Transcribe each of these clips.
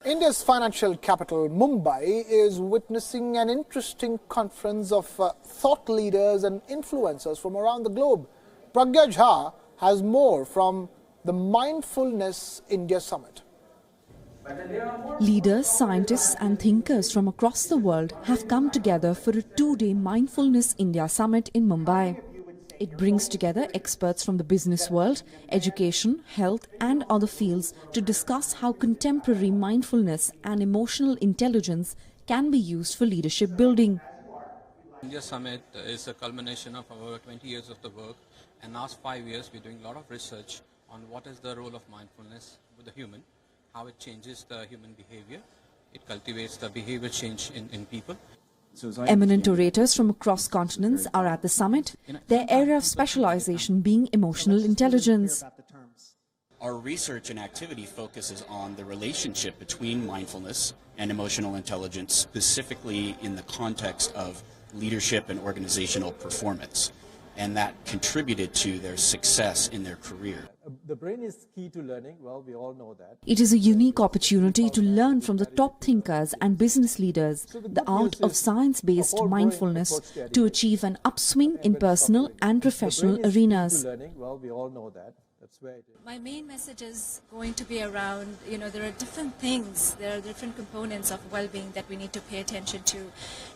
India's financial capital, Mumbai, is witnessing an interesting conference of thought leaders and influencers from around the globe. Pragya Jha has more from the Mindfulness India Summit. Leaders, scientists and thinkers from across the world have come together for a two-day Mindfulness India Summit in Mumbai. It brings together experts from the business world, education, health and other fields to discuss how contemporary mindfulness and emotional intelligence can be used for leadership building. India Summit is a culmination of our 20 years of the work, and last 5 years we're doing a lot of research on what is the role of mindfulness with the human, how it changes the human behavior, it cultivates the behavior change in people. Eminent orators from across continents are at the summit, their area of specialization being emotional intelligence. Our research and activity focuses on the relationship between mindfulness and emotional intelligence, specifically in the context of leadership and organizational performance, and that contributed to their success in their career. The brain is key to learning, well, we all know that. It is a unique opportunity to learn from the top thinkers and business leaders the art of science-based mindfulness to achieve an upswing in personal and professional arenas. Well, we all know that. That's where it is. My main message is going to be around, there are different things, there are different components of well-being that we need to pay attention to.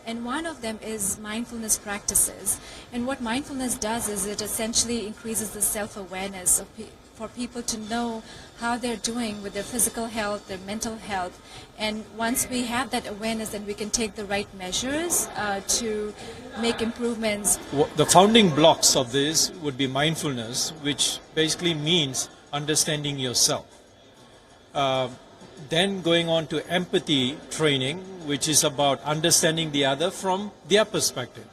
And one of them is mindfulness practices. And what mindfulness does is it essentially increases the self-awareness of for people to know how they're doing with their physical health, their mental health. And once we have that awareness, then we can take the right measures to make improvements. The founding blocks of this would be mindfulness, which basically means understanding yourself. Then going on to empathy training, which is about understanding the other from their perspective.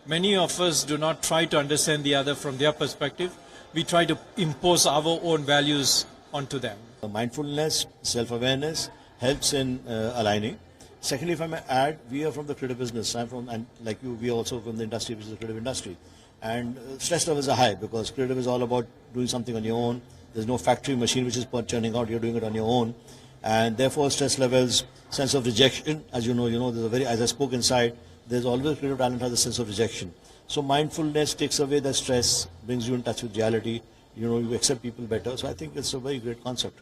Many of us do not try to understand the other from their perspective. We try to impose our own values onto them. Mindfulness, self-awareness helps in aligning. Secondly, if I may add, we are from the creative business. I'm from, and like you, we are also from the industry, which is the creative industry. And stress levels are high because creative is all about doing something on your own. There's no factory machine which is churning out. You're doing it on your own. And therefore, stress levels, sense of rejection, as you know, there's a very, as I spoke inside, there's always creative talent has a sense of rejection. So mindfulness takes away the stress, brings you in touch with reality, you accept people better. So I think it's a very great concept.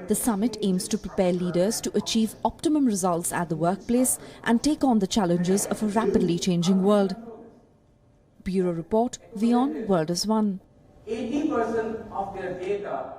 The summit aims to prepare leaders to achieve optimum results at the workplace and take on the challenges of a rapidly changing world. Bureau Report, WION, World is One. 80% of their data